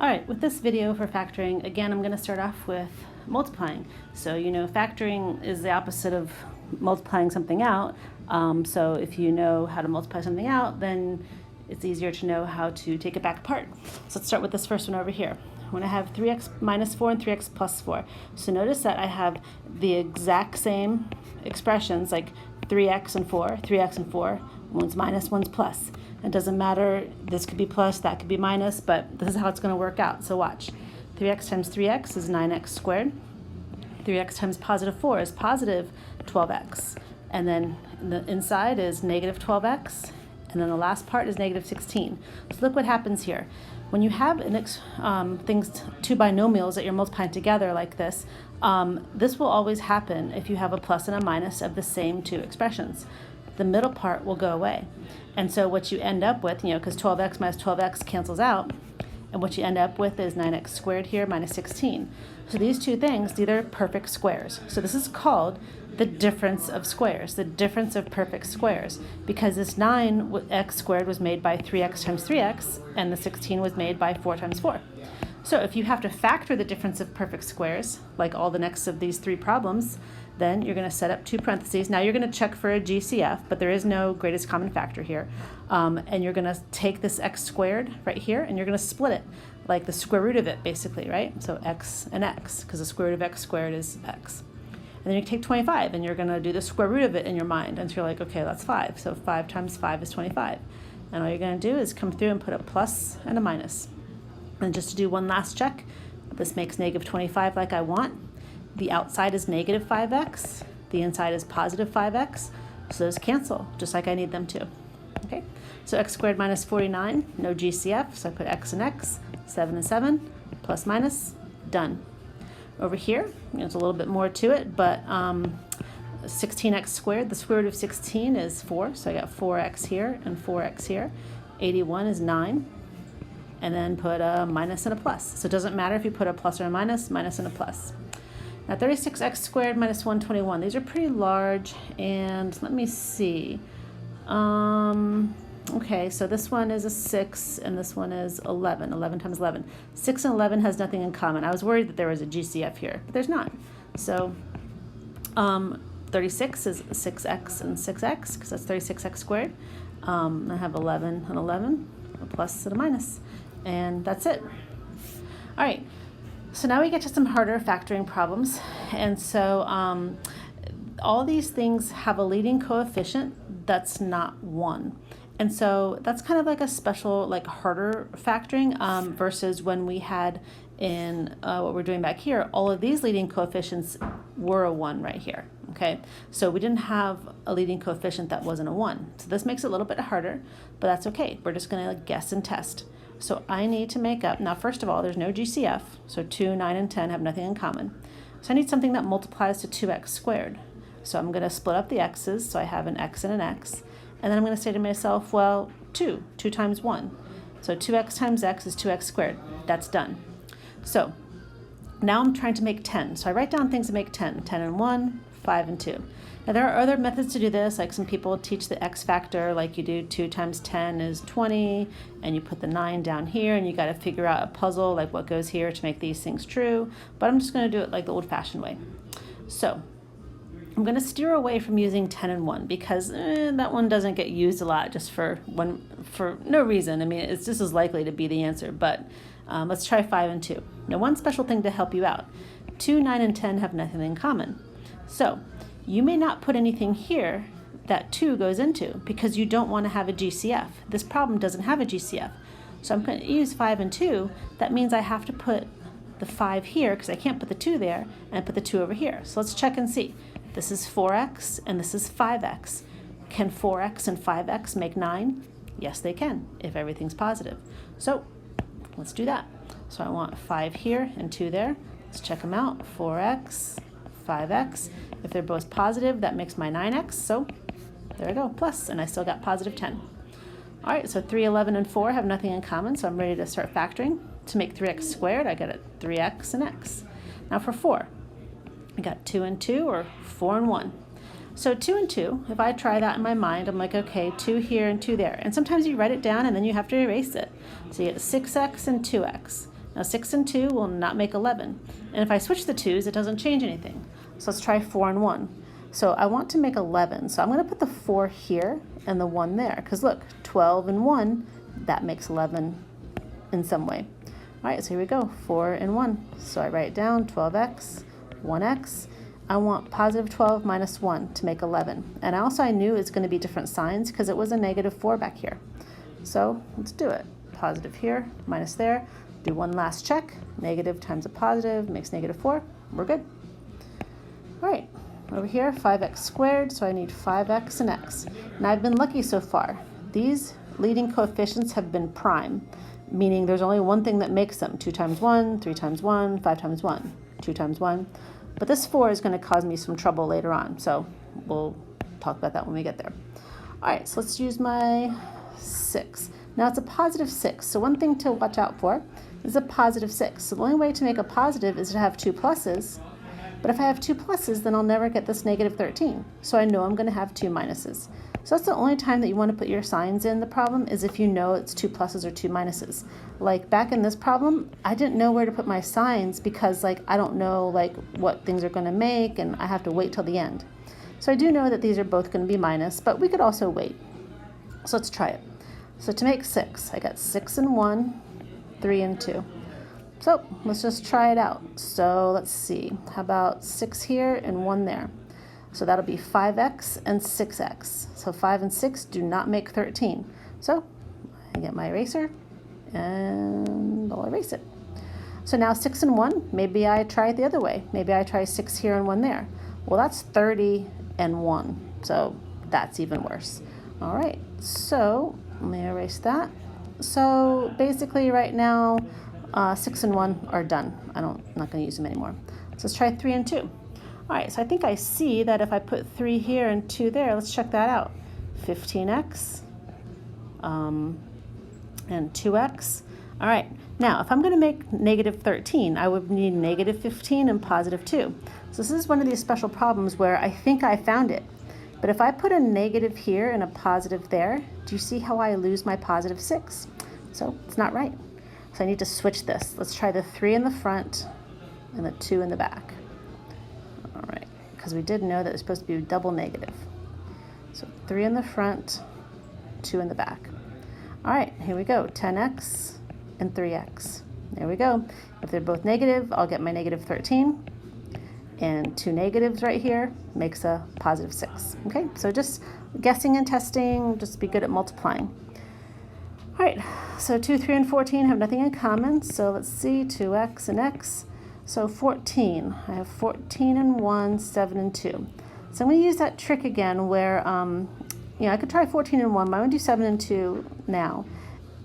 All right, with this video for factoring, again, I'm going to start off with multiplying. So you know factoring is the opposite of multiplying something out. So if you know how to multiply something out, then it's easier to know how to take it back apart. So let's start with this first one over here. When I have 3x minus 4 and 3x plus 4. So notice that I have the exact same expressions, like 3x and 4, 3x and 4. One's minus, one's plus. It doesn't matter, this could be plus, that could be minus, but this is how it's going to work out. So watch. 3x times 3x is 9x squared. 3x times positive 4 is positive 12x. And then the inside is negative 12x. And then the last part is negative 16. So look what happens here. When you have two binomials that you're multiplying together like this, this will always happen if you have a plus and a minus of the same two expressions. The middle part will go away. And so what you end up with, because 12x minus 12x cancels out, and what you end up with is 9x squared here minus 16. So these two things, these are perfect squares. So this is called the difference of squares, the difference of perfect squares, because this 9x squared was made by 3x times 3x, and the 16 was made by 4 times 4. So if you have to factor the difference of perfect squares, like all the next of these three problems, then you're going to set up two parentheses. Now you're going to check for a GCF, but there is no greatest common factor here. And you're going to take this x squared right here, and you're going to split it, like the square root of it, basically, right? So x and x, because the square root of x squared is x. And then you take 25, and you're going to do the square root of it in your mind until you're like, okay, that's 5. So 5 times 5 is 25. And all you're going to do is come through and put a plus and a minus. And just to do one last check, this makes negative 25 like I want. The outside is negative 5x. The inside is positive 5x. So those cancel, just like I need them to. Okay, so x squared minus 49, no GCF, so I put x and x, 7 and 7, plus minus, done. Over here, there's a little bit more to it, but 16x squared, the square root of 16 is 4, so I got 4x here and 4x here. 81 is 9, and then put a minus and a plus. So it doesn't matter if you put a plus or a minus and a plus. Now 36x squared minus 121, these are pretty large, and let me see. Okay, so this one is a 6, and this one is 11. 11 times 11. 6 and 11 has nothing in common. I was worried that there was a GCF here, but there's not. So 36 is 6x and 6x, because that's 36x squared. I have 11 and 11, a plus and a minus, and that's it. All right, so now we get to some harder factoring problems. And so all these things have a leading coefficient that's not 1. And so that's kind of like a special, like harder factoring versus when we had in what we're doing back here, all of these leading coefficients were a 1 right here, okay? So we didn't have a leading coefficient that wasn't a 1. So this makes it a little bit harder, but that's okay. We're just gonna guess and test. So I need to make up, now first of all, there's no GCF, so 2, 9, and 10 have nothing in common. So I need something that multiplies to 2x squared. So I'm gonna split up the x's, so I have an x and an x. And then I'm going to say to myself, well, 2 times 1. So 2x times x is 2x squared. That's done. So now I'm trying to make 10. So I write down things to make 10. 10 and 1, 5 and 2. Now there are other methods to do this, like some people teach the x factor, like you do 2 times 10 is 20, and you put the 9 down here, and you got to figure out a puzzle, like what goes here to make these things true. But I'm just going to do it like the old-fashioned way. So I'm going to steer away from using 10 and 1 because that one doesn't get used a lot just for no reason. I mean, it's just as likely to be the answer, but let's try 5 and 2. Now, one special thing to help you out. 2, 9, and 10 have nothing in common. So you may not put anything here that 2 goes into because you don't want to have a GCF. This problem doesn't have a GCF. So I'm going to use 5 and 2. That means I have to put the 5 here because I can't put the 2 there, and put the 2 over here. So let's check and see. This is 4x and this is 5x. Can 4x and 5x make 9? Yes, they can, if everything's positive. So let's do that. So I want 5 here and 2 there. Let's check them out. 4x, 5x. If they're both positive, that makes my 9x. So there I go, plus, and I still got positive 10. All right, so 3, 11, and 4 have nothing in common, so I'm ready to start factoring. To make 3x squared, I got it 3x and x. Now for 4. I got 2 and 2 or 4 and 1. So 2 and 2, if I try that in my mind, I'm like, okay, 2 here and 2 there. And sometimes you write it down and then you have to erase it. So you get 6x and 2x. Now 6 and 2 will not make 11. And if I switch the 2's, it doesn't change anything. So let's try 4 and 1. So I want to make 11. So I'm going to put the 4 here and the 1 there. Because look, 12 and 1, that makes 11 in some way. All right, so here we go, 4 and 1. So I write down 12x, 1x. I want positive 12 minus 1 to make 11. And also I knew it's going to be different signs because it was a negative 4 back here. So let's do it. Positive here, minus there. Do one last check. Negative times a positive makes negative 4. We're good. All right, over here, 5x squared, so I need 5x and x. And I've been lucky so far. These leading coefficients have been prime, meaning there's only one thing that makes them. 2 times 1, 3 times 1, 5 times 1, 2 times 1. But this 4 is going to cause me some trouble later on, so we'll talk about that when we get there. All right, so let's use my 6. Now it's a positive 6, so one thing to watch out for is a positive 6. So the only way to make a positive is to have 2 pluses, but if I have 2 pluses, then I'll never get this negative 13. So I know I'm going to have 2 minuses. So that's the only time that you want to put your signs in the problem is if you know it's 2 pluses or 2 minuses. Like back in this problem, I didn't know where to put my signs because I don't know what things are going to make, and I have to wait till the end. So I do know that these are both going to be minus, but we could also wait. So let's try it. So to make 6, I got 6 and 1, 3 and 2. So let's just try it out. So let's see, how about 6 here and 1 there? So that'll be 5x and 6x. So 5 and 6 do not make 13. So I get my eraser and I'll erase it. So now 6 and 1, maybe I try it the other way. Maybe I try 6 here and 1 there. Well, that's 30 and 1. So that's even worse. All right, so let me erase that. So basically right now, 6 and 1 are done. I'm not going to use them anymore. So let's try 3 and 2. All right, so I think I see that if I put 3 here and 2 there, let's check that out. 15x and 2x. All right, now if I'm going to make negative 13, I would need negative 15 and positive 2. So this is one of these special problems where I think I found it. But if I put a negative here and a positive there, do you see how I lose my positive 6? So it's not right. So I need to switch this. Let's try the 3 in the front and the 2 in the back. All right, because we did know that it's supposed to be double negative. So 3 in the front, 2 in the back. All right, here we go, 10x and 3x. There we go. If they're both negative, I'll get my negative 13. And 2 negatives right here makes a positive 6. Okay, so just guessing and testing, just be good at multiplying. All right, so 2, 3, and 14 have nothing in common. So let's see, 2x and x. So 14, I have 14 and 1, 7 and 2. So I'm going to use that trick again where, I could try 14 and 1, but I'm going to do 7 and 2 now.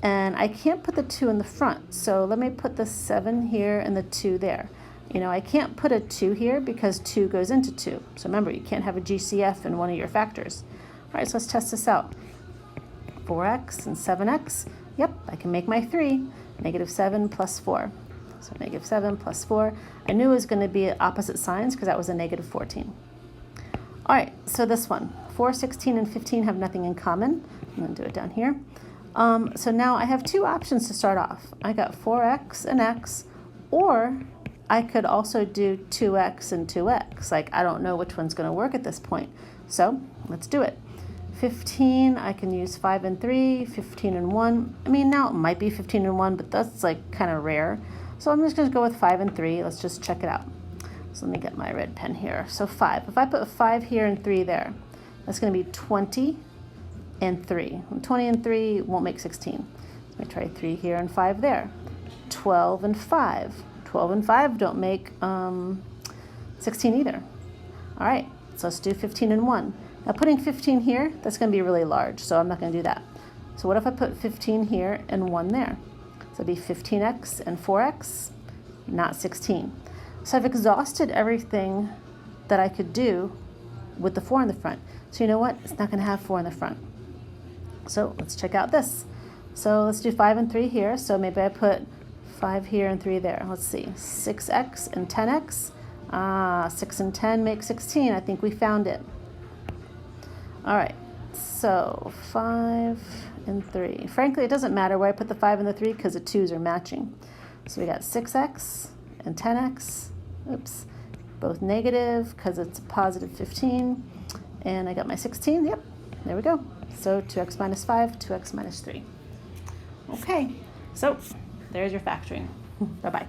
And I can't put the 2 in the front, so let me put the 7 here and the 2 there. I can't put a 2 here because 2 goes into 2. So remember, you can't have a GCF in one of your factors. All right, so let's test this out. 4x and 7x. Yep, I can make my 3. Negative 7 plus 4. So negative 7 plus 4. I knew it was going to be opposite signs because that was a negative 14. All right, so this one. 4, 16, and 15 have nothing in common. I'm going to do it down here. So now I have 2 options to start off. I got 4x and x, or I could also do 2x and 2x. I don't know which one's going to work at this point. So let's do it. 15, I can use 5 and 3, 15 and 1. Now it might be 15 and 1, but that's kind of rare. So I'm just going to go with 5 and 3. Let's just check it out. So let me get my red pen here. So 5. If I put 5 here and 3 there, that's going to be 20 and 3. 20 and 3 won't make 16. Let me try 3 here and 5 there. 12 and 5. 12 and 5 don't make 16 either. All right, so let's do 15 and 1. Now putting 15 here, that's going to be really large, so I'm not going to do that. So what if I put 15 here and 1 there? So it'd be 15x and 4x, not 16. So I've exhausted everything that I could do with the 4 in the front. So you know what? It's not going to have 4 in the front. So let's check out this. So let's do 5 and 3 here. So maybe I put 5 here and 3 there. Let's see, 6x and 10x. 6 and 10 make 16. I think we found it. All right, so 5 and 3. Frankly, it doesn't matter where I put the 5 and the 3 because the 2's are matching. So we got 6x and 10x, oops, both negative because it's a positive 15. And I got my 16, yep, there we go. So 2x minus 5, 2x minus 3. Okay, so there's your factoring. Bye-bye.